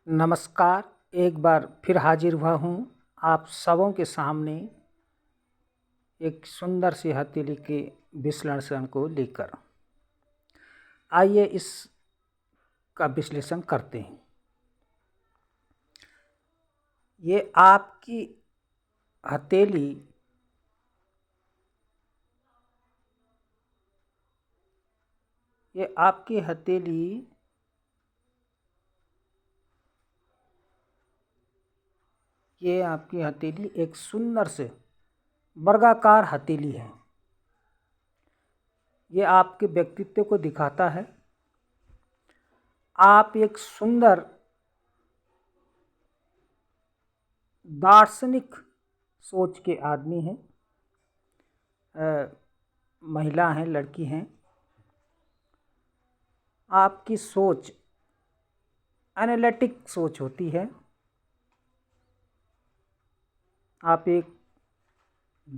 नमस्कार। एक बार फिर हाजिर हुआ हूँ आप सबों के सामने एक सुंदर सी हथेली के विश्लेषण को लेकर। आइए इसका विश्लेषण करते हैं। ये आपकी हथेली ये आपकी हथेली एक सुंदर से वर्गाकार हथेली है। ये आपके व्यक्तित्व को दिखाता है। आप एक सुंदर दार्शनिक सोच के आदमी हैं, महिला हैं, लड़की हैं। आपकी सोच एनालिटिक सोच होती है। आप एक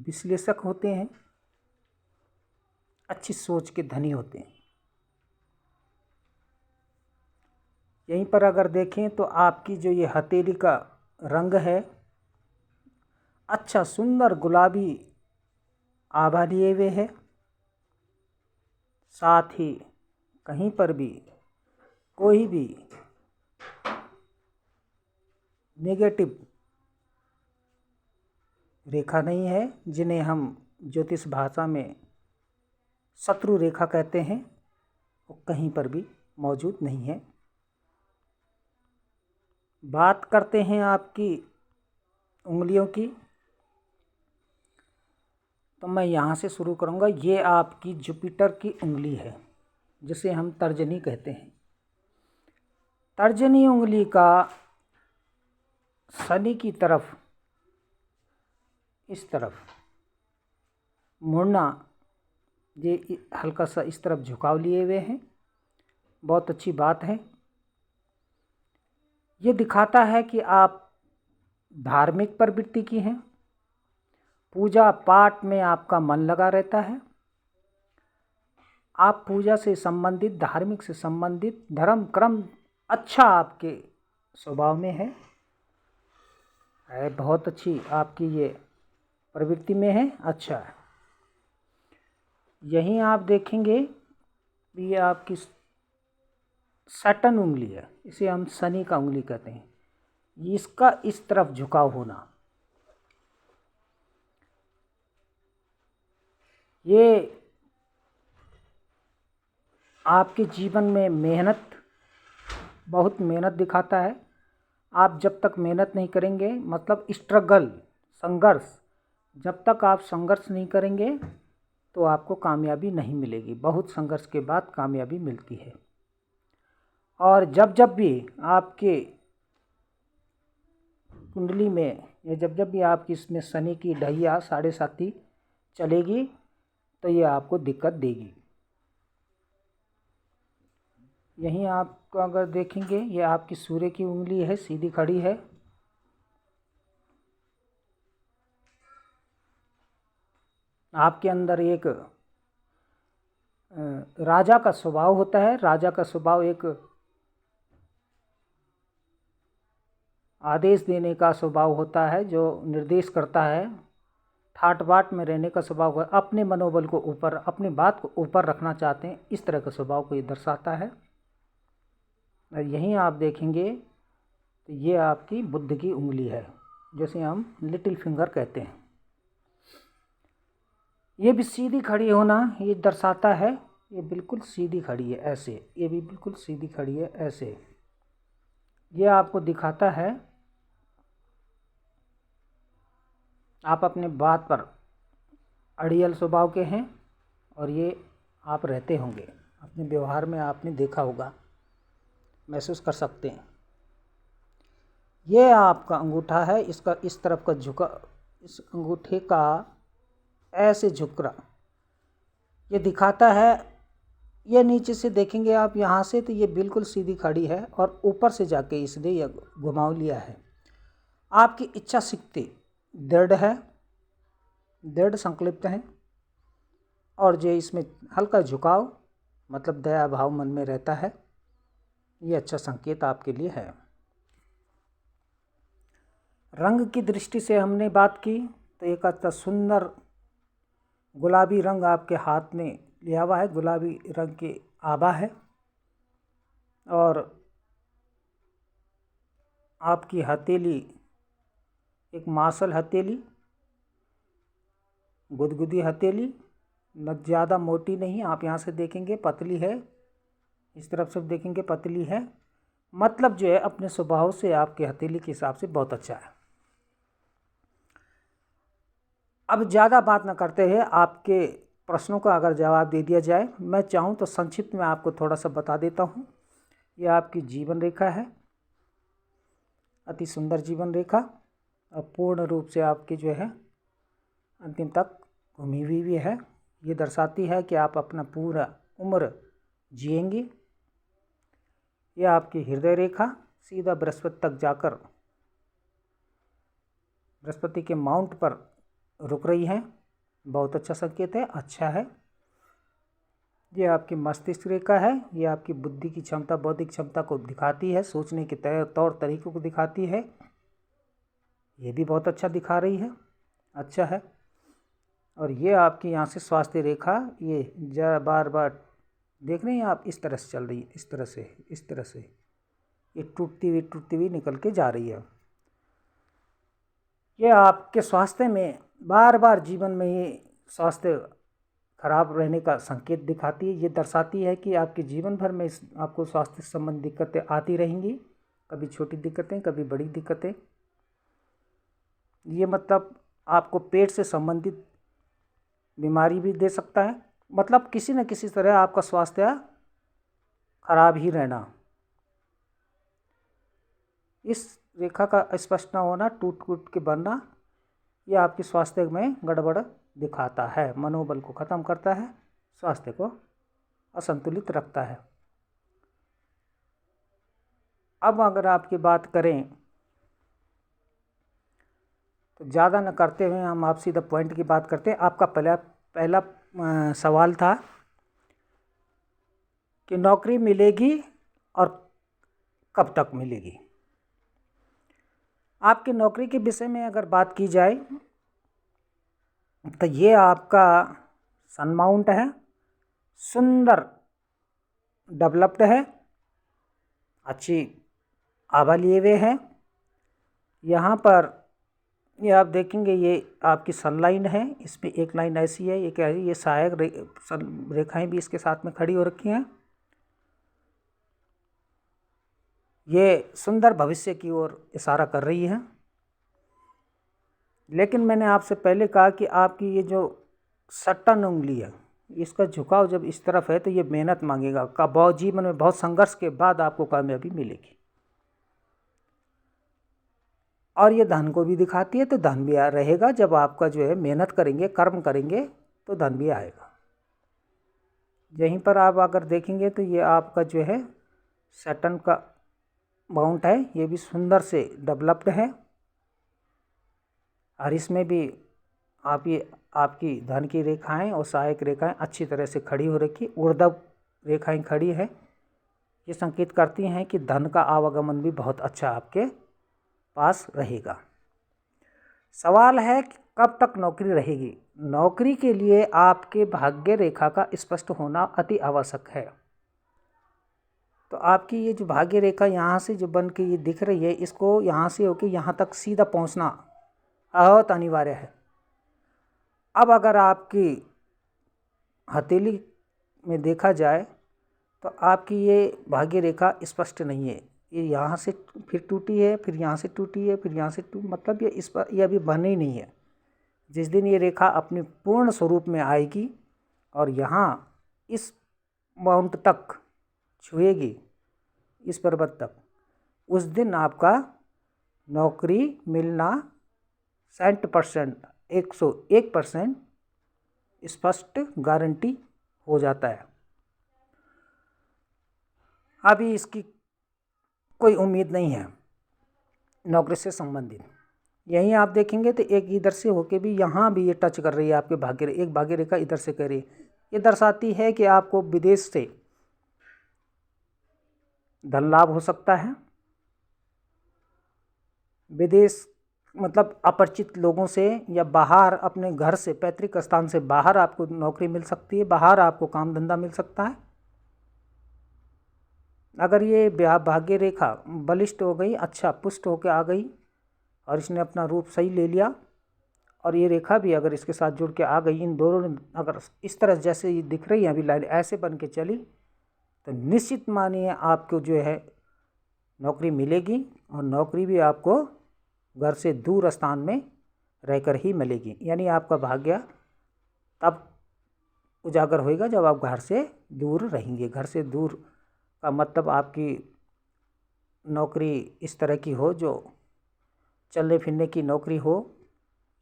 विश्लेषक होते हैं, अच्छी सोच के धनी होते हैं। यहीं पर अगर देखें तो आपकी जो ये हथेली का रंग है, अच्छा सुंदर गुलाबी आभा लिए हुए है। साथ ही कहीं पर भी कोई भी नेगेटिव रेखा नहीं है, जिन्हें हम ज्योतिष भाषा में शत्रु रेखा कहते हैं, वो कहीं पर भी मौजूद नहीं है। बात करते हैं आपकी उंगलियों की, तो मैं यहाँ से शुरू करूँगा। ये आपकी जुपिटर की उंगली है, जिसे हम तर्जनी कहते हैं। तर्जनी उंगली का शनि की तरफ इस तरफ मुड़ना, ये हल्का सा इस तरफ झुकाव लिए हुए हैं, बहुत अच्छी बात है। ये दिखाता है कि आप धार्मिक प्रवृत्ति की हैं। पूजा पाठ में आपका मन लगा रहता है। आप पूजा से संबंधित, धार्मिक से संबंधित धर्म क्रम अच्छा आपके स्वभाव में है। बहुत अच्छी आपकी ये प्रवृत्ति में है। अच्छा है। यहीं आप देखेंगे ये आपकी सैटर्न उंगली है, इसे हम शनि का उंगली कहते हैं। इसका इस तरफ झुकाव होना, ये आपके जीवन में बहुत मेहनत दिखाता है। आप जब तक मेहनत नहीं करेंगे, मतलब स्ट्रगल, संघर्ष, जब तक आप संघर्ष नहीं करेंगे तो आपको कामयाबी नहीं मिलेगी। बहुत संघर्ष के बाद कामयाबी मिलती है। और जब भी आपके कुंडली में या जब भी आपकी इसमें शनि की ढैया 7.5 चलेगी तो ये आपको दिक्कत देगी। यहीं आप अगर देखेंगे, ये आपकी सूर्य की उंगली है, सीधी खड़ी है। आपके अंदर एक राजा का स्वभाव होता है। राजा का स्वभाव एक आदेश देने का स्वभाव होता है, जो निर्देश करता है। ठाट बाट में रहने का स्वभाव है। अपने मनोबल को ऊपर, अपनी बात को ऊपर रखना चाहते हैं, इस तरह का स्वभाव को ये दर्शाता है। और यहीं आप देखेंगे तो ये आपकी बुध की उंगली है, जैसे हम लिटिल फिंगर कहते हैं। ये भी सीधी खड़ी होना ये दर्शाता है। ये बिल्कुल सीधी खड़ी है ऐसे, ये भी बिल्कुल सीधी खड़ी है ऐसे। ये आपको दिखाता है आप अपने बात पर अड़ियल स्वभाव के हैं, और ये आप रहते होंगे अपने व्यवहार में, आपने देखा होगा, महसूस कर सकते हैं। ये आपका अंगूठा है, इसका इस तरफ का झुका, इस अंगूठे का ऐसे झुकना ये दिखाता है। ये नीचे से देखेंगे आप यहाँ से तो ये बिल्कुल सीधी खड़ी है, और ऊपर से जाके इसने यह घुमाव लिया है। आपकी इच्छा शक्ति दृढ़ है, दृढ़ संकल्पित है, और जो इसमें हल्का झुकाव, मतलब दया भाव मन में रहता है। ये अच्छा संकेत आपके लिए है। रंग की दृष्टि से हमने बात की तो एक अच्छा सुंदर गुलाबी रंग आपके हाथ में लिया हुआ है, गुलाबी रंग की आभा है, और आपकी हथेली एक मार्शल हथेली, गुदगुदी हथेली, न ज़्यादा मोटी नहीं, आप यहाँ से देखेंगे पतली है, इस तरफ से देखेंगे पतली है, मतलब जो है अपने स्वभाव से आपके हथेली के हिसाब से बहुत अच्छा है। अब ज़्यादा बात न करते हुए आपके प्रश्नों का अगर जवाब दे दिया जाए, मैं चाहूँ तो संक्षिप्त में आपको थोड़ा सा बता देता हूँ। यह आपकी जीवन रेखा है, अति सुंदर जीवन रेखा, और पूर्ण रूप से आपकी जो है अंतिम तक घूमी हुई भी है। ये दर्शाती है कि आप अपना पूरा उम्र जिएंगे। यह आपकी हृदय रेखा सीधा बृहस्पति तक जाकर बृहस्पति के माउंट पर रुक रही है, बहुत अच्छा संकेत है, अच्छा है। ये आपकी मस्तिष्क रेखा है, ये आपकी बुद्धि की क्षमता, बौद्धिक क्षमता को दिखाती है, सोचने के तौर तरीकों को दिखाती है, ये भी बहुत अच्छा दिखा रही है, अच्छा है। और ये आपकी यहाँ से स्वास्थ्य रेखा, ये जरा बार बार देख रहे हैं आप, इस तरह से चल रही है, इस तरह से ये टूटती हुई निकल के जा रही है। ये आपके स्वास्थ्य में बार बार जीवन में ये स्वास्थ्य खराब रहने का संकेत दिखाती है। ये दर्शाती है कि आपके जीवन भर में आपको स्वास्थ्य संबंधी दिक्कतें आती रहेंगी, कभी छोटी दिक्कतें, कभी बड़ी दिक्कतें। ये मतलब आपको पेट से संबंधित बीमारी भी दे सकता है, मतलब किसी न किसी तरह आपका स्वास्थ्य खराब ही रहना। इस रेखा का स्पष्ट न होना, टूट के बनना, ये आपके स्वास्थ्य में गड़बड़ दिखाता है, मनोबल को ख़त्म करता है, स्वास्थ्य को असंतुलित रखता है। अब अगर आपकी बात करें तो ज़्यादा न करते हुए हम आप सीधा पॉइंट की बात करते हैं। आपका पहला सवाल था कि नौकरी मिलेगी और कब तक मिलेगी। आपकी नौकरी के विषय में अगर बात की जाए तो ये आपका सन माउंट है, सुंदर डेवलप्ड है, अच्छी आभा लिए हुए हैं। यहाँ पर ये आप देखेंगे, ये आपकी सन लाइन है, इसमें एक लाइन ऐसी है, ये क्या है, ये सहायक रेखाएं भी इसके साथ में खड़ी हो रखी हैं। ये सुंदर भविष्य की ओर इशारा कर रही है। लेकिन मैंने आपसे पहले कहा कि आपकी ये जो सट्टन उंगली है, इसका झुकाव जब इस तरफ है तो ये मेहनत मांगेगा, का बहुत जीवन में बहुत संघर्ष के बाद आपको कामयाबी मिलेगी। और ये धन को भी दिखाती है, तो धन भी रहेगा जब आपका जो है मेहनत करेंगे, कर्म करेंगे तो धन भी आएगा। यहीं पर आप अगर देखेंगे तो ये आपका जो है सैटर्न का माउंट है, ये भी सुंदर से डेवलप्ड है, और इसमें भी आपकी धन की रेखाएं और सहायक रेखाएं अच्छी तरह से खड़ी हो रखी, ऊर्ध्व रेखाएं खड़ी है। ये संकेत करती हैं कि धन का आवागमन भी बहुत अच्छा आपके पास रहेगा। सवाल है कि कब तक नौकरी रहेगी। नौकरी के लिए आपके भाग्य रेखा का स्पष्ट होना अति आवश्यक है। तो आपकी ये जो भाग्य रेखा यहाँ से जो बन के ये दिख रही है, इसको यहाँ से होके यहाँ तक सीधा पहुँचना बहुत अनिवार्य है। अब अगर आपकी हथेली में देखा जाए तो आपकी ये भाग्य रेखा स्पष्ट नहीं है, ये यहाँ से फिर टूटी है, फिर यहाँ से टूटी है, फिर यहाँ से मतलब ये अभी बनी ही नहीं है। जिस दिन ये रेखा अपने पूर्ण स्वरूप में आएगी और यहाँ इस माउंट तक छुएगी, इस पर्वत तक, उस दिन आपका नौकरी मिलना 60%, 101% स्पष्ट गारंटी हो जाता है। अभी इसकी कोई उम्मीद नहीं है नौकरी से संबंधित। यहीं आप देखेंगे तो एक इधर से होके भी यहाँ भी ये टच कर रही है आपके एक भाग्य रेखा इधर से कर रही है। ये दर्शाती है कि आपको विदेश से धन लाभ हो सकता है, विदेश मतलब अपरिचित लोगों से या बाहर अपने घर से, पैतृक स्थान से बाहर आपको नौकरी मिल सकती है, बाहर आपको काम धंधा मिल सकता है। अगर ये भाग्य रेखा बलिष्ठ हो गई, अच्छा पुष्ट होकर आ गई और इसने अपना रूप सही ले लिया, और ये रेखा भी अगर इसके साथ जुड़ के आ गई, इन दोनों ने अगर इस तरह जैसे ये दिख रही है अभी लाइन ऐसे बन के चली, तो निश्चित मानिए आपको जो है नौकरी मिलेगी, और नौकरी भी आपको घर से दूर स्थान में रहकर ही मिलेगी। यानी आपका भाग्य तब उजागर होएगा जब आप घर से दूर रहेंगे। घर से दूर का मतलब आपकी नौकरी इस तरह की हो जो चलने फिरने की नौकरी हो,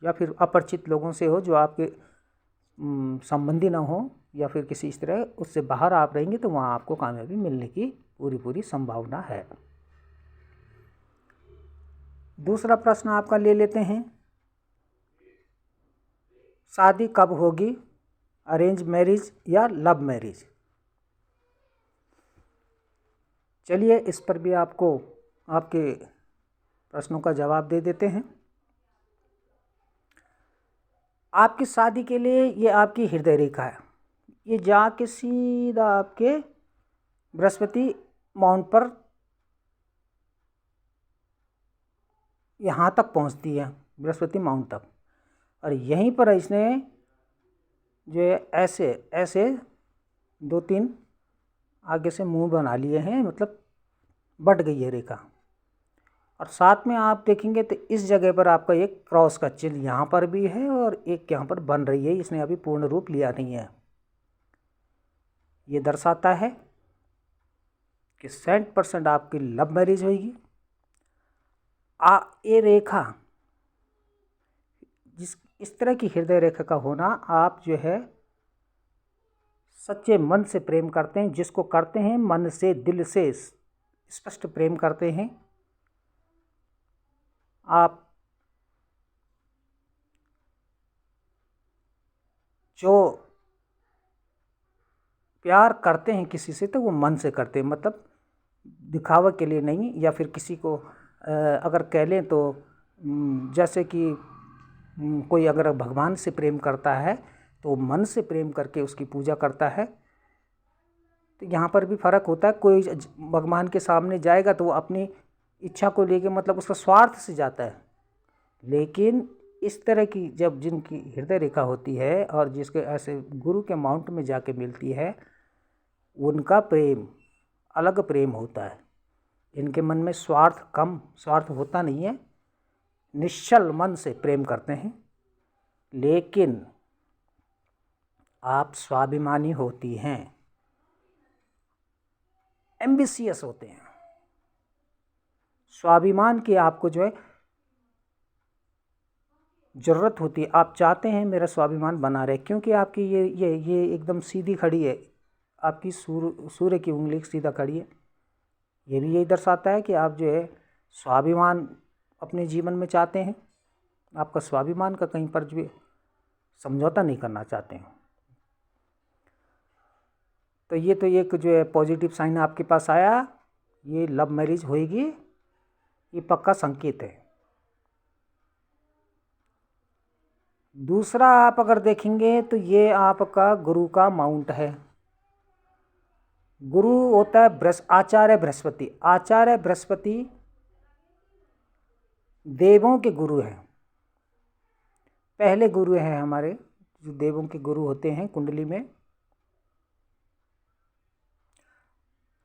या फिर अपरिचित लोगों से हो जो आपके संबंधी ना हो, या फिर किसी इस तरह उससे बाहर आप रहेंगे, तो वहाँ आपको कामयाबी मिलने की पूरी संभावना है। दूसरा प्रश्न आपका ले लेते हैं, शादी कब होगी, अरेंज मैरिज या लव मैरिज? चलिए इस पर भी आपको आपके प्रश्नों का जवाब दे देते हैं। आपकी शादी के लिए ये आपकी हृदय रेखा है, ये जाके सीधा आपके बृहस्पति माउंट पर यहाँ तक पहुँचती है, बृहस्पति माउंट तक, और यहीं पर इसने जो ऐसे ऐसे 2-3 आगे से मुंह बना लिए हैं, मतलब बढ़ गई है रेखा। और साथ में आप देखेंगे तो इस जगह पर आपका एक क्रॉस का चिन्ह यहाँ पर भी है और एक यहाँ पर बन रही है, इसने अभी पूर्ण रूप लिया नहीं है। ये दर्शाता है कि 100% आपकी लव मैरिज होगी। ये रेखा इस तरह की हृदय रेखा का होना, आप जो है सच्चे मन से प्रेम करते हैं, जिसको करते हैं मन से दिल से स्पष्ट प्रेम करते हैं। आप जो प्यार करते हैं किसी से तो वो मन से करते हैं, मतलब दिखावा के लिए नहीं, या फिर किसी को अगर कह लें तो जैसे कि कोई अगर भगवान से प्रेम करता है तो मन से प्रेम करके उसकी पूजा करता है। तो यहाँ पर भी फ़र्क होता है, कोई भगवान के सामने जाएगा तो वो अपनी इच्छा को लेके, मतलब उसका स्वार्थ से जाता है। लेकिन इस तरह की जब जिनकी हृदय रेखा होती है और जिसके ऐसे गुरु के माउंट में जाके मिलती है, उनका प्रेम अलग प्रेम होता है। इनके मन में स्वार्थ होता नहीं है, निश्चल मन से प्रेम करते हैं। लेकिन आप स्वाभिमानी होती हैं, एम्बिशियस होते हैं, स्वाभिमान की आपको जो है ज़रूरत होती है। आप चाहते हैं मेरा स्वाभिमान बना रहे, क्योंकि आपकी ये एकदम सीधी खड़ी है, आपकी सूर्य की उंगली सीधा खड़ी है। ये भी यही दर्शाता है कि आप जो है स्वाभिमान अपने जीवन में चाहते हैं, आपका स्वाभिमान का कहीं पर जो समझौता नहीं करना चाहते हैं। तो ये तो एक जो है पॉजिटिव साइन आपके पास आया, ये लव मैरिज होएगी, ये पक्का संकेत है। दूसरा आप अगर देखेंगे तो ये आपका गुरु का माउंट है। गुरु होता है आचार्य बृहस्पति। आचार्य बृहस्पति देवों के गुरु हैं, पहले गुरु हैं हमारे, जो देवों के गुरु होते हैं कुंडली में।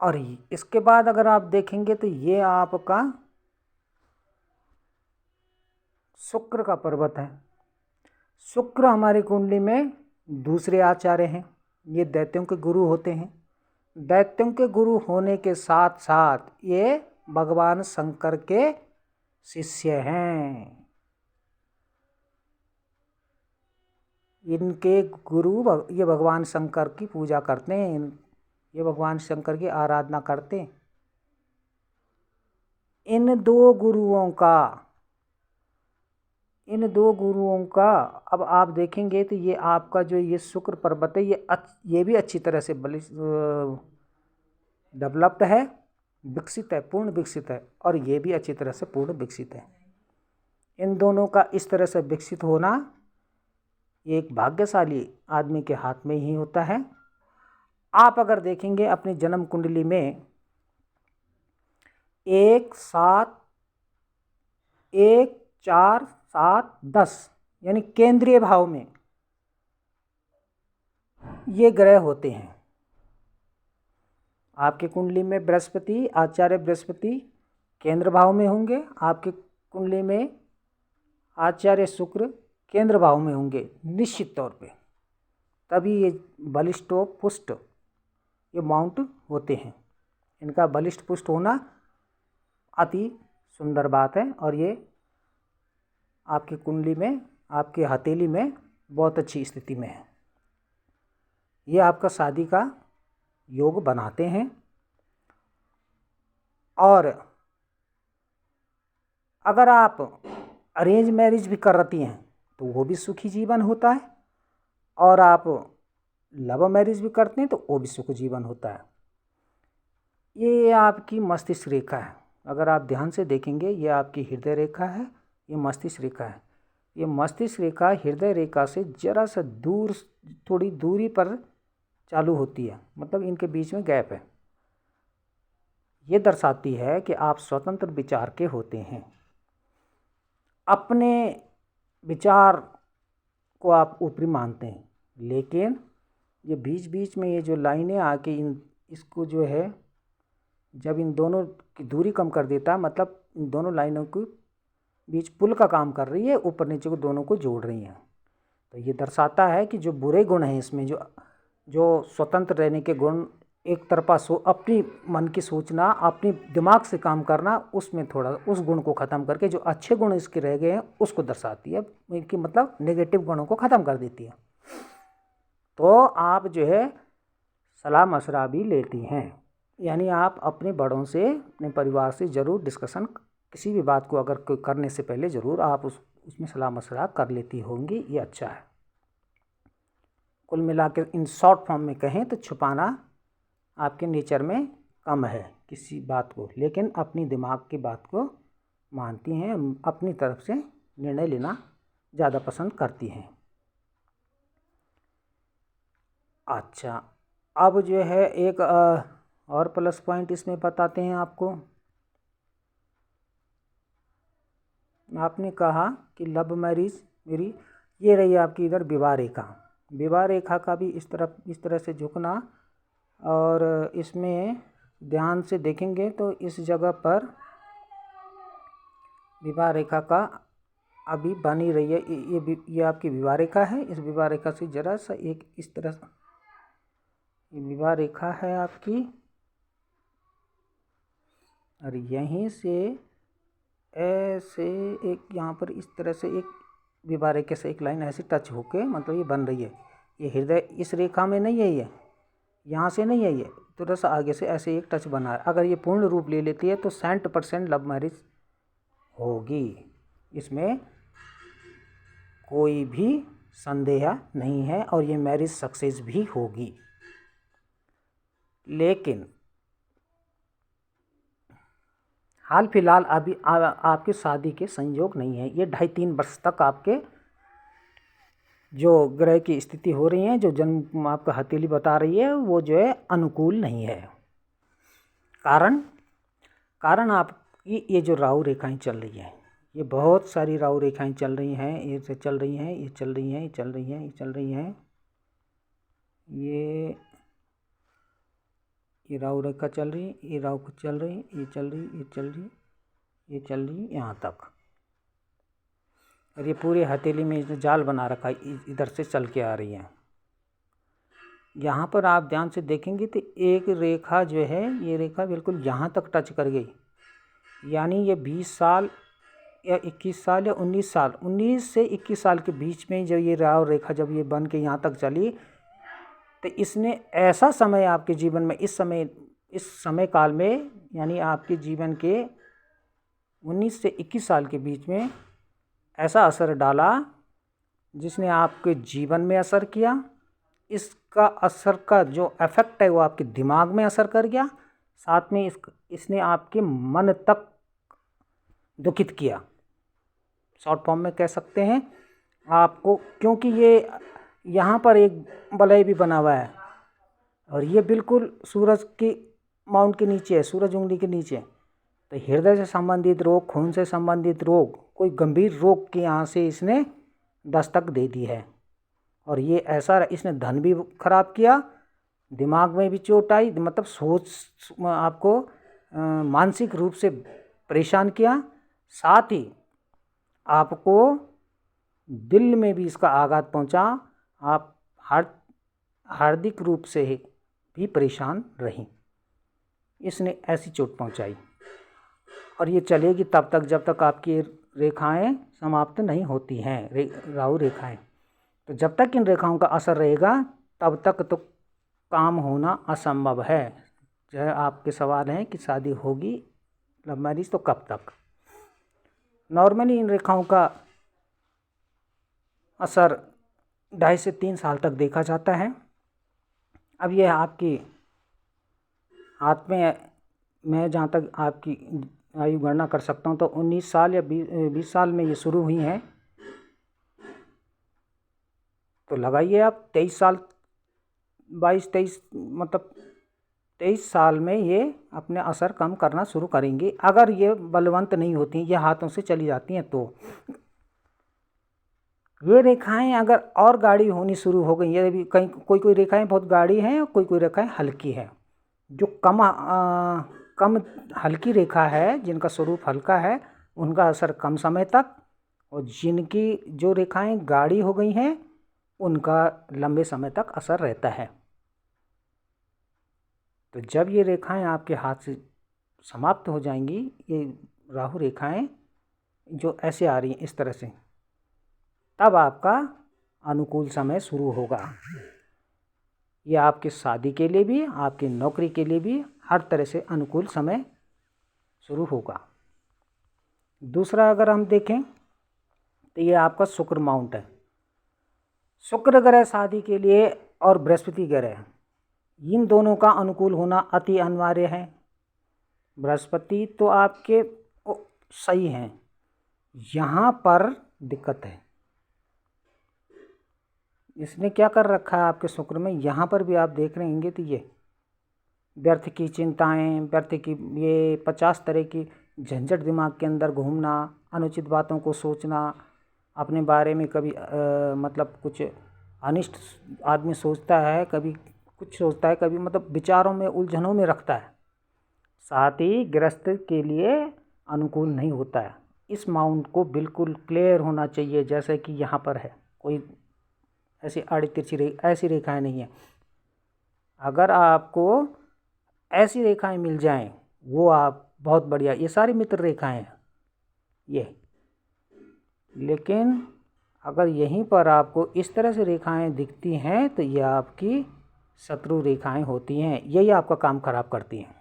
और इसके बाद अगर आप देखेंगे तो ये आपका शुक्र का पर्वत है। शुक्र हमारी कुंडली में दूसरे आचार्य हैं, ये दैत्यों के गुरु होते हैं। दैत्यों के गुरु होने के साथ साथ ये भगवान शंकर के शिष्य हैं। इनके गुरु ये भगवान शंकर की पूजा करते हैं, ये भगवान शंकर की आराधना करते हैं। इन दो गुरुओं का अब आप देखेंगे तो ये आपका जो ये शुक्र पर्वत है, ये भी अच्छी तरह से डेवलप्ड है, विकसित है, पूर्ण विकसित है, और ये भी अच्छी तरह से पूर्ण विकसित है। इन दोनों का इस तरह से विकसित होना ये एक भाग्यशाली आदमी के हाथ में ही होता है। आप अगर देखेंगे अपनी जन्म कुंडली में 1, 7, 1, 4, 7, 10 यानी केंद्रीय भाव में ये ग्रह होते हैं। आपके कुंडली में बृहस्पति, आचार्य बृहस्पति केंद्र भाव में होंगे, आपके कुंडली में आचार्य शुक्र केंद्र भाव में होंगे निश्चित तौर पे, तभी ये बलिष्ठ पुष्ट ये माउंट होते हैं। इनका बलिष्ठ पुष्ट होना अति सुंदर बात है और ये आपकी कुंडली में, आपकी हथेली में बहुत अच्छी स्थिति में है। ये आपका शादी का योग बनाते हैं। और अगर आप अरेंज मैरिज भी कर रही हैं तो वो भी सुखी जीवन होता है, और आप लव मैरिज भी करते हैं तो वो भी सुखी जीवन होता है। ये आपकी मस्तिष्क रेखा है, अगर आप ध्यान से देखेंगे ये आपकी हृदय रेखा है, ये मस्तिष्क रेखा है। ये मस्तिष्क रेखा हृदय रेखा से जरा सा दूर, थोड़ी दूरी पर चालू होती है, मतलब इनके बीच में गैप है। ये दर्शाती है कि आप स्वतंत्र विचार के होते हैं। अपने विचार को आप ऊपरी मानते हैं, लेकिन ये बीच बीच में ये जो लाइनें आके इसको जो है, जब इन दोनों की दूरी कम कर देता, मतलब इन दोनों लाइनों के बीच पुल का काम कर रही है, ऊपर नीचे को दोनों को जोड़ रही हैं। तो ये दर्शाता है कि जो बुरे गुण हैं इसमें, जो स्वतंत्र रहने के गुण, एक तरफा अपनी मन की सोचना, अपनी दिमाग से काम करना, उसमें थोड़ा उस गुण को ख़त्म करके जो अच्छे गुण इसके रह गए हैं उसको दर्शाती है, इनकी मतलब नेगेटिव गुणों को ख़त्म कर देती है। तो आप जो है सलाह मशवरा भी लेती हैं, यानी आप अपने बड़ों से, अपने परिवार से ज़रूर डिस्कशन, किसी भी बात को अगर करने से पहले ज़रूर आप उसमें सलाह मशवरा कर लेती होंगी, ये अच्छा है। कुल मिला के इन शॉर्ट फॉर्म में कहें तो छुपाना आपके नेचर में कम है किसी बात को, लेकिन अपनी दिमाग की बात को मानती हैं, अपनी तरफ से निर्णय लेना ज़्यादा पसंद करती हैं। अच्छा, अब जो है एक और प्लस पॉइंट इसमें बताते हैं आपको। आपने कहा कि लव मैरिज मेरी, ये रही आपकी इधर विवाह रेखा। विवाह रेखा का भी इस तरह से झुकना, और इसमें ध्यान से देखेंगे तो इस जगह पर विवाह रेखा का अभी बनी रही है। ये आपकी विवाह रेखा है। इस विवाह रेखा से जरा सा एक इस तरह, ये विवाह रेखा है आपकी, और यहीं से ऐसे एक यहाँ पर इस तरह से एक विवाह रेखा से एक लाइन ऐसे टच होके, मतलब ये बन रही है। ये हृदय इस रेखा में नहीं है, ये यहाँ से नहीं है, ये थोड़ा सा आगे से ऐसे एक टच बना है। अगर ये पूर्ण रूप ले लेती है तो 100% लव मैरिज होगी, इसमें कोई भी संदेह नहीं है, और ये मैरिज सक्सेस भी होगी। लेकिन हाल फिलहाल अभी आपकी शादी के संयोग नहीं है। ये 2.5-3 वर्ष तक आपके जो ग्रह की स्थिति हो रही है, जो जन्म आपका हथेली बता रही है, वो जो है अनुकूल नहीं है। कारण आपकी ये जो राहु रेखाएं चल रही हैं, ये बहुत सारी राहु रेखाएं चल रही हैं, ये चल रही हैं, ये चल रही हैं, ये चल रही हैं, ये चल रही हैं, ये राहु रेखा चल रही, ये राहु चल रही, ये चल रही, ये चल रही, ये चल रही यहाँ तक, और ये पूरे हथेली में इसने जाल बना रखा है, इधर से चल के आ रही है। यहाँ पर आप ध्यान से देखेंगे तो एक रेखा जो है, ये रेखा बिल्कुल यहाँ तक टच कर गई, यानी ये 20 साल या 21 साल या 19 साल, 19 से 21 साल के बीच में जब ये राहु रेखा जब ये बन के यहाँ तक चली, तो इसने ऐसा समय आपके जीवन में, इस समय काल में, यानी आपके जीवन के 19 से 21 साल के बीच में ऐसा असर डाला जिसने आपके जीवन में असर किया। इसका असर का जो इफेक्ट है वो आपके दिमाग में असर कर गया, साथ में इसने आपके मन तक दुखित किया, शॉर्ट फॉर्म में कह सकते हैं आपको, क्योंकि ये यहाँ पर एक वलय भी बना हुआ है और ये बिल्कुल सूरज की माउंट के नीचे है, सूरज उंगली के नीचे। तो हृदय से संबंधित रोग, खून से संबंधित रोग, कोई गंभीर रोग के यहाँ से इसने दस्तक दे दी है। और ये ऐसा इसने धन भी खराब किया, दिमाग में भी चोट आई, मतलब सोच आपको मानसिक रूप से परेशान किया, साथ ही आपको दिल में भी इसका आघात पहुंचा। आप हार्दिक रूप से भी परेशान रहीं। इसने ऐसी चोट पहुंचाई और ये चलेगी तब तक जब तक आपकी रेखाएं समाप्त नहीं होती हैं, राहु रेखाएं। तो जब तक इन रेखाओं का असर रहेगा तब तक तो काम होना असंभव है। जो आपके सवाल हैं कि शादी होगी, लव मैरिज, तो कब तक। नॉर्मली इन रेखाओं का असर 2.5 से 3 साल तक देखा जाता है। अब यह आपकी हाथ में, मैं जहाँ तक आपकी आयु गणना कर सकता हूँ तो 19 साल या 20 साल में ये शुरू हुई हैं। तो लगाइए आप 23 साल, 22-23, मतलब 23 साल में ये अपने असर कम करना शुरू करेंगी। अगर ये बलवंत नहीं होती, ये हाथों से चली जाती हैं तो। ये रेखाएं अगर और गाढ़ी होनी शुरू हो गई, ये भी कहीं कोई रेखाएं बहुत गाढ़ी हैं और कोई रेखाएं हल्की हैं। जो कम हल्की रेखा है, जिनका स्वरूप हल्का है, उनका असर कम समय तक, और जिनकी जो रेखाएं गाढ़ी हो गई हैं उनका लंबे समय तक असर रहता है। तो जब ये रेखाएं आपके हाथ से समाप्त हो जाएंगी, ये राहु रेखाएं जो ऐसे आ रही हैं इस तरह से, तब आपका अनुकूल समय शुरू होगा। ये आपकी शादी के लिए भी, आपकी नौकरी के लिए भी हर तरह से अनुकूल समय शुरू होगा। दूसरा अगर हम देखें तो ये आपका शुक्र माउंट है। शुक्र ग्रह शादी के लिए और बृहस्पति ग्रह, इन दोनों का अनुकूल होना अति अनिवार्य है। बृहस्पति तो आपके सही हैं, यहाँ पर दिक्कत है। इसने क्या कर रखा है आपके शुक्र में, यहाँ पर भी आप देख रहे होंगे तो ये व्यर्थ की चिंताएं, व्यर्थ की ये 50 तरह की झंझट दिमाग के अंदर घूमना, अनुचित बातों को सोचना, अपने बारे में कभी मतलब कुछ अनिष्ट आदमी सोचता है, कभी कुछ सोचता है, कभी मतलब विचारों में, उलझनों में रखता है। साथ ही गृहस्थ के लिए अनुकूल नहीं होता है। इस माउंट को बिल्कुल क्लियर होना चाहिए, जैसे कि यहाँ पर है, कोई ऐसी आड़ी तिरछी ऐसी रेखाएं नहीं है। अगर आपको ऐसी रेखाएं मिल जाएं, वो आप बहुत बढ़िया, ये सारी मित्र रेखाएं हैं ये। लेकिन अगर यहीं पर आपको इस तरह से रेखाएं दिखती हैं तो ये आपकी शत्रु रेखाएं होती हैं, यही आपका काम खराब करती हैं।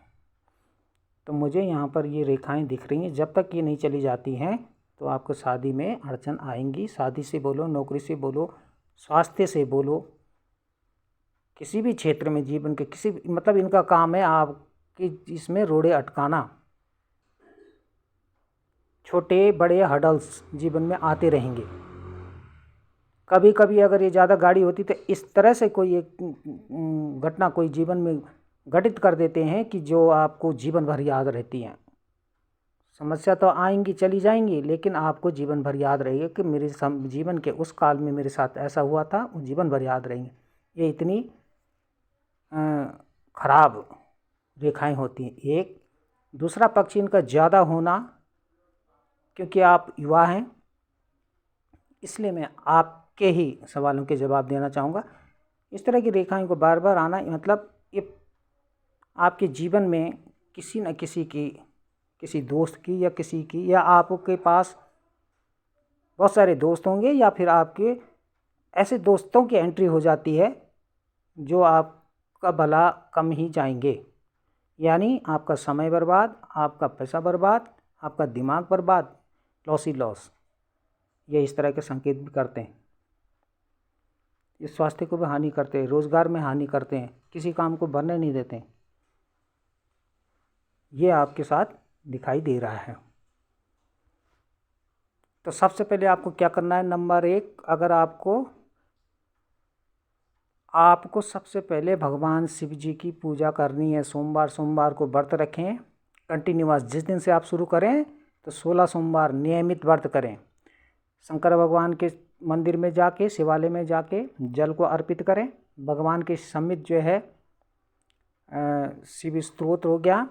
तो मुझे यहाँ पर ये रेखाएं दिख रही हैं, जब तक ये नहीं चली जाती हैं तो आपको शादी में अड़चन आएंगी। शादी से बोलो, नौकरी से बोलो, स्वास्थ्य से बोलो, किसी भी क्षेत्र में, जीवन के किसी भी, मतलब इनका काम है आपकी इसमें रोड़े अटकाना। छोटे बड़े हर्डल्स जीवन में आते रहेंगे। कभी कभी अगर ये ज़्यादा गाढ़ी होती तो इस तरह से कोई एक घटना कोई जीवन में घटित कर देते हैं कि जो आपको जीवन भर याद रहती हैं। समस्या तो आएंगी, चली जाएंगी, लेकिन आपको जीवन भर याद रहेगी कि मेरे जीवन के उस काल में मेरे साथ ऐसा हुआ था, वो जीवन भर याद रहेंगे। ये इतनी खराब रेखाएं होती हैं। एक दूसरा पक्ष इनका ज़्यादा होना, क्योंकि आप युवा हैं, इसलिए मैं आपके ही सवालों के जवाब देना चाहूँगा। इस तरह की रेखाएं को बार बार आना, मतलब ये आपके जीवन में किसी न किसी की, किसी दोस्त की या किसी की, या आपके पास बहुत सारे दोस्त होंगे, या फिर आपके ऐसे दोस्तों की एंट्री हो जाती है जो आपका भला कम ही जाएंगे। यानी आपका समय बर्बाद, आपका पैसा बर्बाद, आपका दिमाग बर्बाद, लॉस ही लॉस। ये इस तरह के संकेत भी करते हैं। ये स्वास्थ्य को भी हानि करते हैं, रोजगार में हानि करते हैं, किसी काम को बनने नहीं देते हैं। ये आपके साथ दिखाई दे रहा है। तो सबसे पहले आपको क्या करना है, नंबर 1, अगर आपको सबसे पहले भगवान शिव जी की पूजा करनी है। सोमवार को व्रत रखें कंटिन्यूअस। जिस दिन से आप शुरू करें तो 16 सोमवार नियमित व्रत करें। शंकर भगवान के मंदिर में जाके, शिवालय में जाके जल को अर्पित करें। भगवान के समित जो है शिव स्तोत्र हो गया,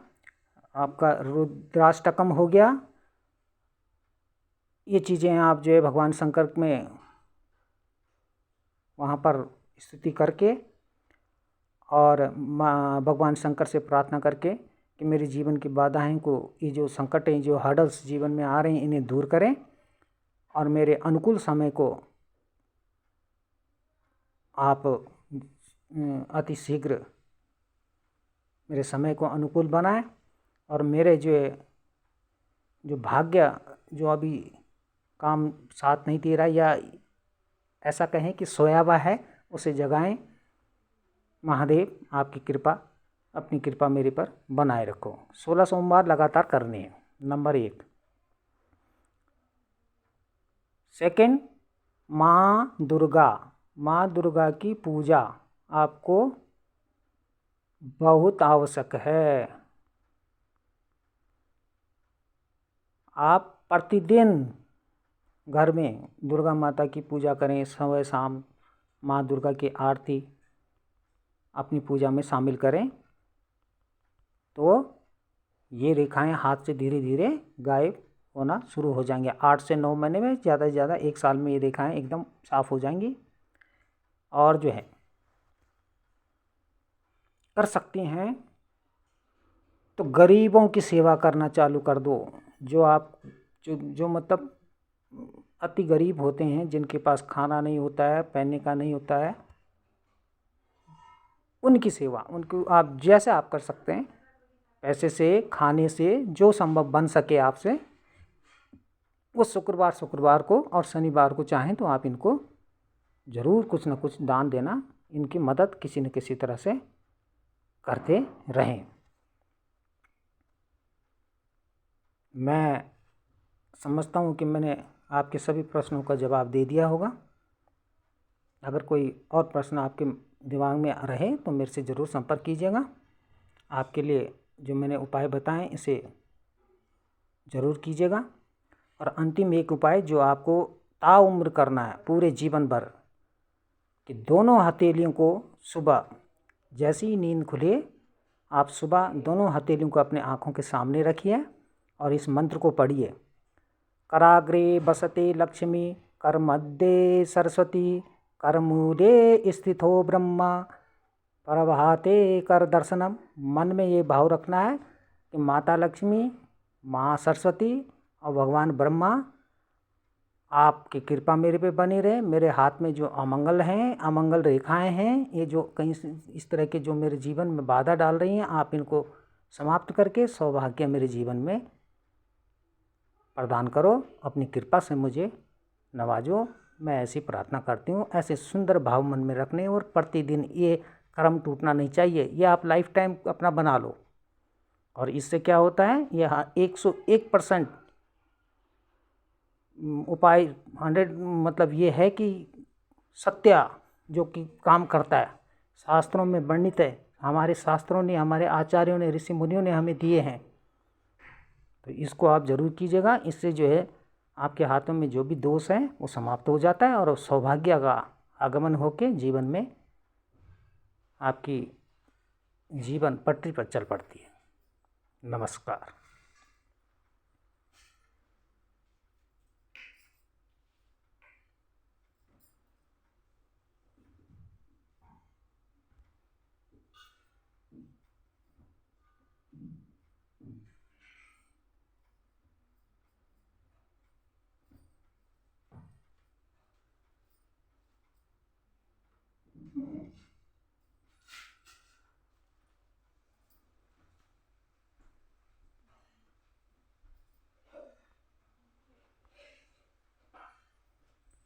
आपका रुद्राष्टकम हो गया, ये चीज़ें आप जो है भगवान शंकर में वहाँ पर स्तुति करके और भगवान शंकर से प्रार्थना करके कि मेरे जीवन की बाधाएं को, ये जो संकट हैं, जो हर्डल्स जीवन में आ रहे हैं, इन्हें दूर करें और मेरे अनुकूल समय को आप अति शीघ्र मेरे समय को अनुकूल बनाएं और मेरे जो भाग्य जो अभी काम साथ नहीं दे रहा, या ऐसा कहें कि सोया हुआ है, उसे जगाएं। महादेव आपकी कृपा, अपनी कृपा मेरे पर बनाए रखो। 16 सोमवार लगातार करने हैं, नंबर 1। सेकंड, माँ दुर्गा की पूजा आपको बहुत आवश्यक है। आप प्रतिदिन घर में दुर्गा माता की पूजा करें। सुबह शाम माँ दुर्गा की आरती अपनी पूजा में शामिल करें, तो ये रेखाएं हाथ से धीरे धीरे गायब होना शुरू हो जाएंगे। 8 से 9 महीने में, ज़्यादा से ज़्यादा 1 साल में ये रेखाएं एकदम साफ हो जाएंगी। और जो है कर सकती हैं तो गरीबों की सेवा करना चालू कर दो। जो मतलब अति गरीब होते हैं, जिनके पास खाना नहीं होता है, पहनने का नहीं होता है, उनकी सेवा, उनको आप जैसे आप कर सकते हैं, पैसे से, खाने से, जो संभव बन सके आपसे, वो शुक्रवार को और शनिवार को चाहें तो आप इनको ज़रूर कुछ न कुछ दान देना, इनकी मदद किसी न किसी तरह से करते रहें। मैं समझता हूँ कि मैंने आपके सभी प्रश्नों का जवाब दे दिया होगा। अगर कोई और प्रश्न आपके दिमाग में रहे तो मेरे से ज़रूर संपर्क कीजिएगा। आपके लिए जो मैंने उपाय बताएं इसे ज़रूर कीजिएगा। और अंतिम एक उपाय जो आपको ताउम्र करना है पूरे जीवन भर, कि दोनों हथेलियों को सुबह जैसे ही नींद खुले, आप सुबह दोनों हथेलियों को अपने आँखों के सामने रखिए और इस मंत्र को पढ़िए। कराग्रे बसते लक्ष्मी, कर मध्य सरस्वती, कर मूले स्थितो ब्रह्मा, प्रभाते कर दर्शनम। मन में ये भाव रखना है कि माता लक्ष्मी, माँ सरस्वती और भगवान ब्रह्मा आपकी कृपा मेरे पे बनी रहे। मेरे हाथ में जो अमंगल हैं, अमंगल रेखाएं हैं, ये जो कहीं इस तरह के जो मेरे जीवन में बाधा डाल रही हैं, आप इनको समाप्त करके सौभाग्य मेरे जीवन में प्रदान करो। अपनी कृपा से मुझे नवाजो, मैं ऐसी प्रार्थना करती हूँ। ऐसे सुंदर भाव मन में रखने और प्रतिदिन ये कर्म टूटना नहीं चाहिए, ये आप लाइफ टाइम अपना बना लो। और इससे क्या होता है, यह 101% उपाय 100 मतलब ये है कि सत्य जो कि काम करता है, शास्त्रों में वर्णित है, हमारे शास्त्रों ने, हमारे आचार्यों ने, ऋषि मुनियों ने हमें दिए हैं। तो इसको आप ज़रूर कीजिएगा। इससे जो है आपके हाथों में जो भी दोष हैं वो समाप्त हो जाता है और सौभाग्य का आगमन होकर जीवन में आपकी जीवन पटरी पर चल पड़ती है। नमस्कार।